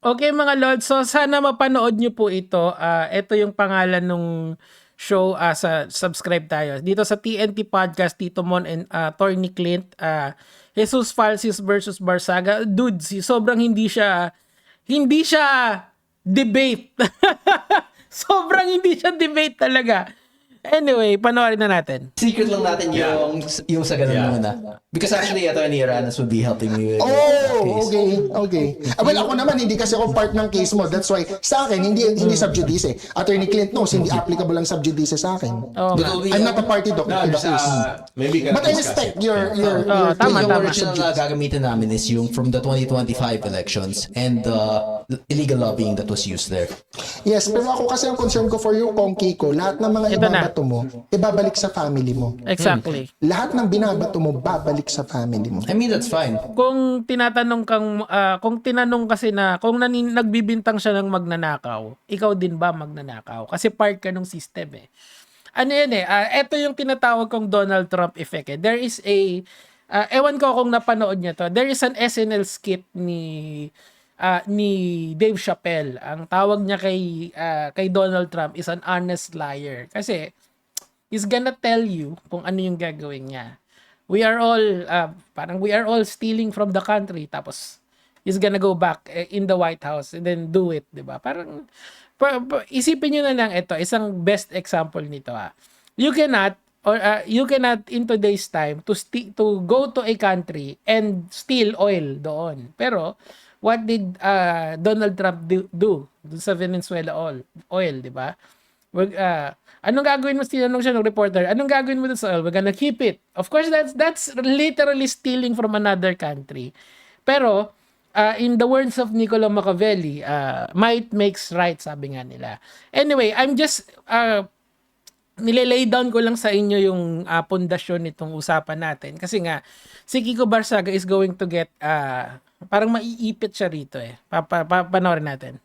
Okay mga Lods, so sana mapanood nyo po ito. Ito yung pangalan nung show, subscribe tayo. Dito sa TNT Podcast, Tito Mon and Attorney Clint, Jesus Falsis versus Barsaga. Dude, sobrang hindi siya debate. Sobrang hindi siya debate talaga. Anyway, panoorin na natin. Secret lang natin yung sa ganun muna. Because actually, Attorney Aranas would be helping me with Oh, okay. Well, ako naman, hindi kasi ako part ng case mo. That's why, sa akin, hindi sub judice. Attorney Clint knows, hindi applicable ang sub judice sa akin. Oh, I'm not a party to the case. Maybe But I respect your tama. yung original na gagamitin namin is yung from the 2025 elections and the illegal lobbying that was used there. Yes, pero ako kasi ang concern ko for you, Kong Kiko, lahat ng mga Ito na. ibabato mo, ibabalik sa family mo. Exactly. Lahat ng binabato mo, babalik sa family mo. I mean, that's fine. Kung tinanong kasi na kung nagbibintang siya ng magnanakaw, ikaw din ba magnanakaw? Kasi part ka ng system eh. Ano yan eh, ito yung tinatawag kong Donald Trump effect eh. There is ewan ko kung napanood niya to, there is an SNL skit ni Dave Chappelle. Ang tawag niya kay Donald Trump is an honest liar. Kasi he's gonna tell you kung ano yung gagawin niya. We are all stealing from the country, tapos he's gonna go back in the White House and then do it, 'di ba? Parang isipin niyo na lang ito, isang best example nito. You cannot in today's time to go to a country and steal oil doon. Pero what did Donald Trump do sa Venezuela oil, 'di ba? Anong gagawin mo? Tinanong siya ng reporter, anong gagawin mo dun sa oil? We're gonna keep it. Of course, that's literally stealing from another country. Pero, in the words of Niccolo Machiavelli, might makes right, sabi nga nila. Anyway, I'm just, nililay down ko lang sa inyo yung pundasyon nitong usapan natin. Kasi nga, si Kiko Barsaga is going to get, parang maiipit siya rito eh. Panoorin natin.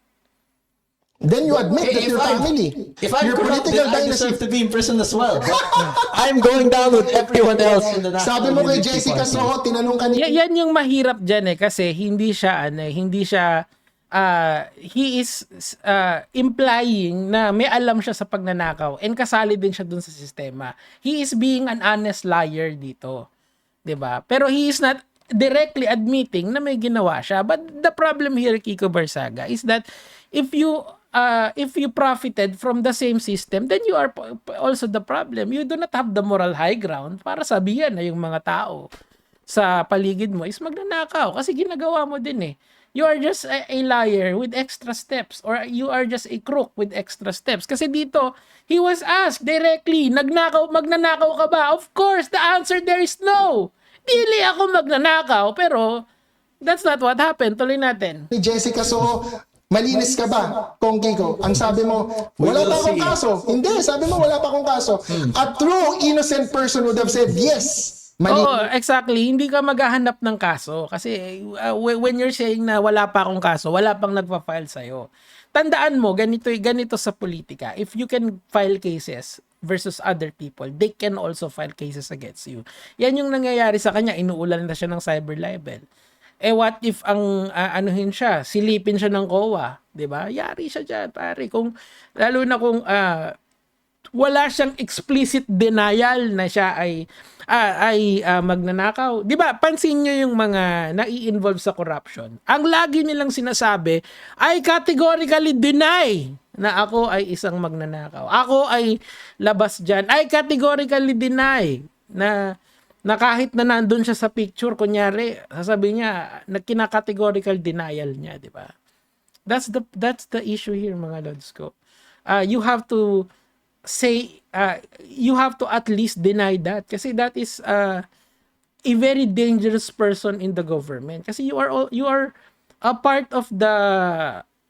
Then you admit that your family, If I'm your corrupt, political then I dynasty. deserve to be in prison as well. But I'm going down with everyone else in the National Sabi mo kay Unity Jessica Party. Soho, tinanong ka ni Yan yung mahirap dyan eh kasi he is implying na may alam siya sa pagnanakaw and kasali din siya dun sa sistema. He is being an honest liar dito. 'Di ba? Pero he is not directly admitting na may ginawa siya. But the problem here, Kiko Barsaga, is that if you profited from the same system, then you are also the problem. You do not have the moral high ground para sabihan na yung mga tao sa paligid mo is magnanakaw kasi ginagawa mo din eh. You are just a liar with extra steps, or you are just a crook with extra steps. Kasi dito, he was asked directly, magnanakaw ka ba? Of course, the answer there is no. Dili ako magnanakaw, pero that's not what happened. Tuloy natin. Jessica Soho, malinis ka ba, Kong Kiko? Ang sabi mo, wala pa akong kaso. Hindi, sabi mo wala pa akong kaso. A true innocent person would have said, yes, malinis. Oo, exactly. Hindi ka maghahanap ng kaso. Kasi when you're saying na wala pa akong kaso, wala pang nagpa-file sa'yo. Tandaan mo, ganito sa politika. If you can file cases versus other people, they can also file cases against you. Yan yung nangyayari sa kanya. Inuulan na siya ng cyber libel. What if anuhin siya, silipin siya ng COA, 'di ba? Yari siya diyan, pare. Lalo na kung wala siyang explicit denial na siya ay magnanakaw. 'Di ba? Pansin niyo yung mga nai-involve sa corruption. Ang lagi nilang sinasabi ay categorically deny na ako ay isang magnanakaw. Ako ay labas diyan. I categorically deny na kahit na nandun siya sa picture, kunyari, sasabihin niya, kinakategorical denial niya, di ba? That's the issue here, mga lods ko. You have to say, you have to at least deny that, kasi that is a very dangerous person in the government. Kasi you are a part of the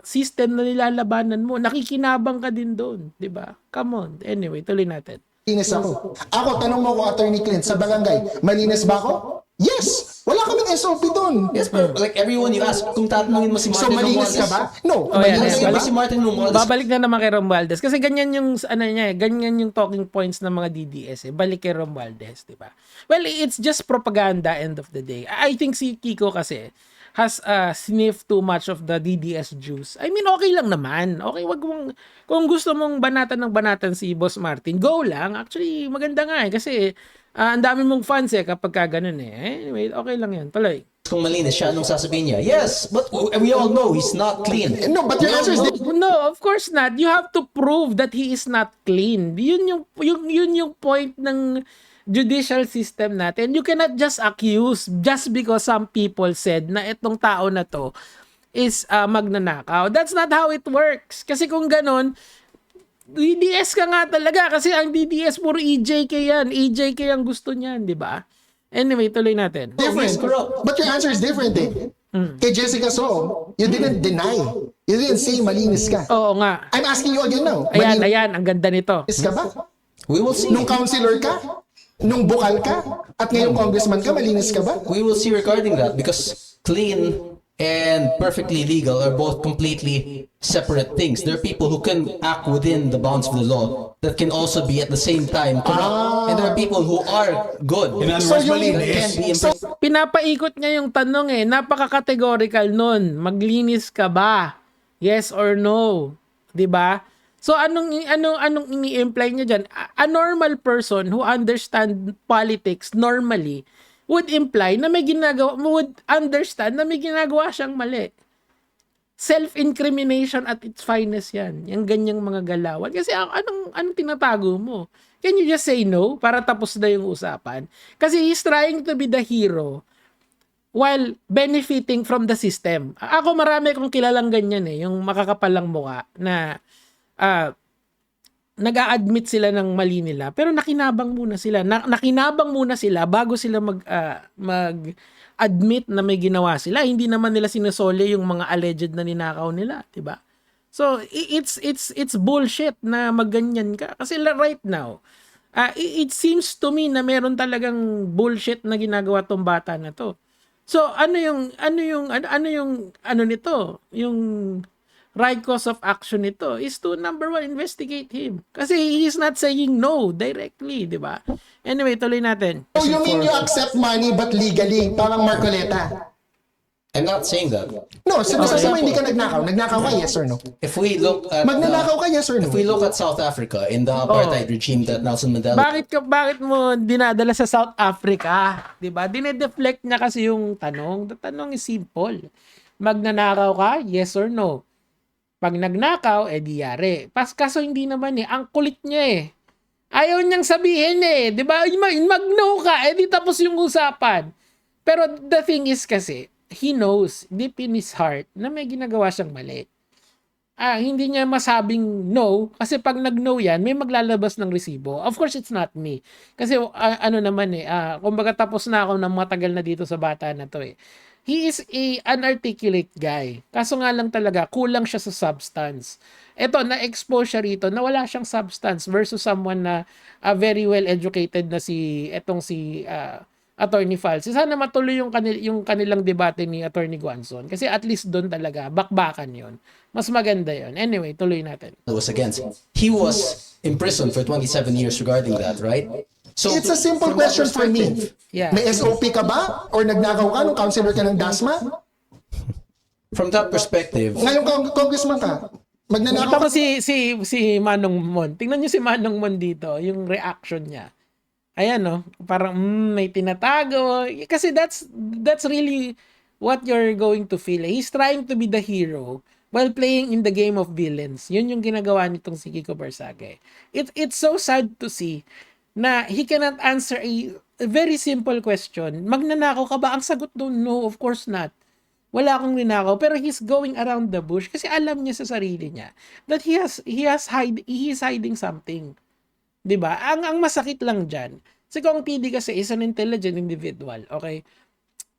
system na nilalabanan mo. Nakikinabang ka din doon, di ba? Come on. Anyway, tuloy natin. Malinis ako. Ako, tanong mo ko, Attorney Clint, sa barangay, malinis ba ako? Yes! Wala kaming SOP doon. Yes, but like everyone you ask, kung tatanungin mo si So, Martin malinis Romualdez, ka ba? No. yan, Malinis yan. ka ba? si Martin Romualdez, Babalik na naman kay Romualdez. Kasi ganyan yung, ganyan yung talking points ng mga DDS eh. Balik kay Romualdez, di ba? Well, it's just propaganda end of the day. I think si Kiko kasi, has sniffed too much of the DDS juice. I mean, okay lang naman. Okay, wag mong, kung gusto mong banatan ng banatan si Boss Martin, go lang. Actually, maganda nga kasi ang dami mong fans kapag ka ganun Anyway, okay lang yan. Tuloy. Kung malinis siya, anong sasabihin niya? Yes, but we all know he's not clean. No, but your answer is different. No, of course not. You have to prove that he is not clean. Yun yung point ng judicial system natin. You cannot just accuse just because some people said na itong tao na to is magnanakaw. That's not how it works. Kasi kung ganun, DDS ka nga talaga kasi ang DDS puro EJK yan. EJK ang gusto niyan, di ba? Anyway, tuloy natin. Different. But your answer is different Kay Jessica So, you didn't deny. You didn't say malinis ka. Oo nga. I'm asking you again now. Ayan, ang ganda nito. Malinis ka ba? We will see. Nung councilor ka? Nung bukal ka? At ngayong congressman ka, malinis ka ba? We will see regarding that because clean and perfectly legal are both completely separate things. There are people who can act within the bounds of the law that can also be at the same time corrupt. And there are people who are good. So yung- that can be Pinapaikot niya yung tanong napaka-categorical nun. Maglinis ka ba? Yes or no? 'Di ba? So anong ini-imply niya diyan? A normal person who understand politics normally would imply na would understand na may ginagawa siyang mali. Self-incrimination at its finest yan. Yung ganyang mga galawan. Kasi anong tinatago mo? Can you just say no para tapos na yung usapan? Kasi he's trying to be the hero while benefiting from the system. Ako marami kong kilalang ganyan yung makakapalang mukha na nag-a-admit sila ng mali nila pero nakinabang muna sila. Nakinabang muna sila bago sila mag-admit na may ginawa sila. Hindi naman nila sinusole yung mga alleged na ninakaw nila, 'di ba? So it's bullshit na magganyan ka kasi right now it seems to me na meron talagang bullshit na ginagawa tong bata na to. So ano yung nito? Yung right course of action nito is to number one, investigate him. Kasi he is not saying no directly, di ba? Anyway, tuloy natin. So you mean you accept money but legally, parang Marcoleta? I'm not saying that. No, so sabi mo hindi ka nagnakaw. Nagnakaw ka, yes or no? If we look at Magnanakaw ka, yes or no? if we look at South Africa in the apartheid regime that Nelson Mandela Bakit mo dinadala sa South Africa? 'Di ba? Dinedeflect niya kasi yung tanong. The tanong is simple. Magnanakaw ka? Yes or no? Pag nagnakaw, di yari. Kaso hindi naman ang kulit niya Ayaw niyang sabihin 'di ba? Mag-no ka, di tapos yung usapan. Pero the thing is kasi, he knows deep in his heart na may ginagawa siyang mali. Hindi niya masabing no kasi pag nag-no yan, may maglalabas ng resibo. Of course, it's not me. Kasi kumbaga tapos na ako ng matagal na dito sa bata na to He is an articulate guy. Kaso nga lang talaga, kulang siya sa substance. Ito, na-expose siya rito na wala siyang substance versus someone na very well educated na si Attorney Falsi. Sana matuloy yung kanilang debate ni Attorney Guanzon. Kasi at least doon talaga, bakbakan yon. Mas maganda yon. Anyway, tuloy natin. was against. He was imprisoned for 27 years regarding that, right? So It's a simple from that question for me. Yeah. May SOP ka ba? Or nagnakaw ka nung counselor ka ng DASMA? From that perspective, Ngayon congressman ka, magnanakaw Tapos ka. si Manong Mon. Tingnan niyo si Manong Mon dito, yung reaction niya. Ayan parang may tinatago. Kasi that's really what you're going to feel. He's trying to be the hero while playing in the game of villains. Yun yung ginagawa nitong si Kiko Barsagay. It's so sad to see na he cannot answer a very simple question. Magnanakaw ka ba? Ang sagot doon, no, of course not. Wala akong ninakaw, pero he's going around the bush kasi alam niya sa sarili niya that he is hiding something. 'Di ba? Ang masakit lang diyan. Si Kong PD kasi is an intelligent individual, okay?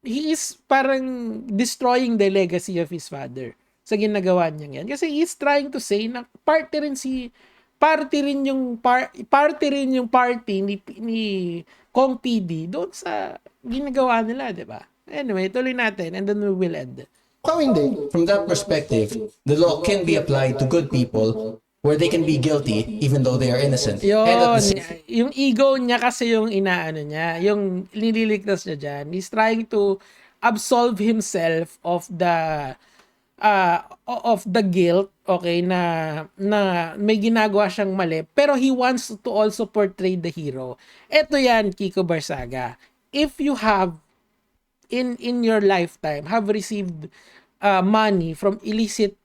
He is parang destroying the legacy of his father sa ginagawa niya yan. Kasi he's trying to say na party rin yung party ni Kong PD doon sa ginagawa nila, 'di ba? Anyway, tuloy natin and then we will end. Ikaw hindi. from that perspective, the law can be applied to good people where they can be guilty even though they are innocent. And at the Yun, yung ego niya kasi yung inaano niya, yung nililigtas niya dyan. He's trying to absolve himself of the guilt, okay, na may ginagawa siyang mali, pero he wants to also portray the hero. Ito yan, Kiko Barsaga. If you have in your lifetime have received money from illicit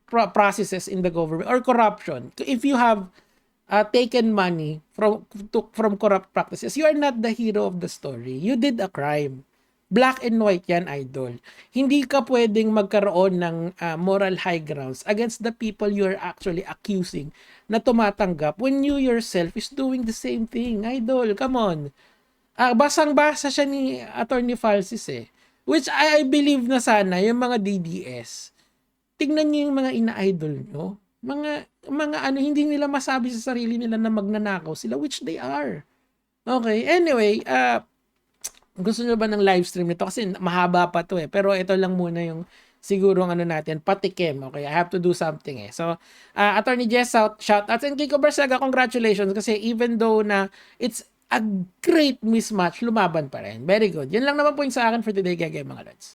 processes in the government or corruption, if you have taken money from corrupt practices, you are not the hero of the story. You did a crime. Black and white yan, idol. Hindi ka pwedeng magkaroon ng moral high grounds against the people you're actually accusing na tumatanggap when you yourself is doing the same thing. Idol, come on. Basang-basa siya ni Attorney Falsis eh. Which I believe na sana yung mga DDS, tignan niyo yung mga ina-idol nyo. Mga ano, hindi nila masabi sa sarili nila na magnanakaw sila, which they are. Okay, anyway, gusto nyo ba ng live stream nito? Kasi mahaba pa to eh. Pero ito lang muna yung siguro ano natin, patikim. Okay, I have to do something eh. So, Attorney Jess, shout out. And Kiko Barsaga, congratulations. Kasi even though na it's a great mismatch, lumaban pa rin. Very good. Yan lang naman po yung sa akin for today, mga lods.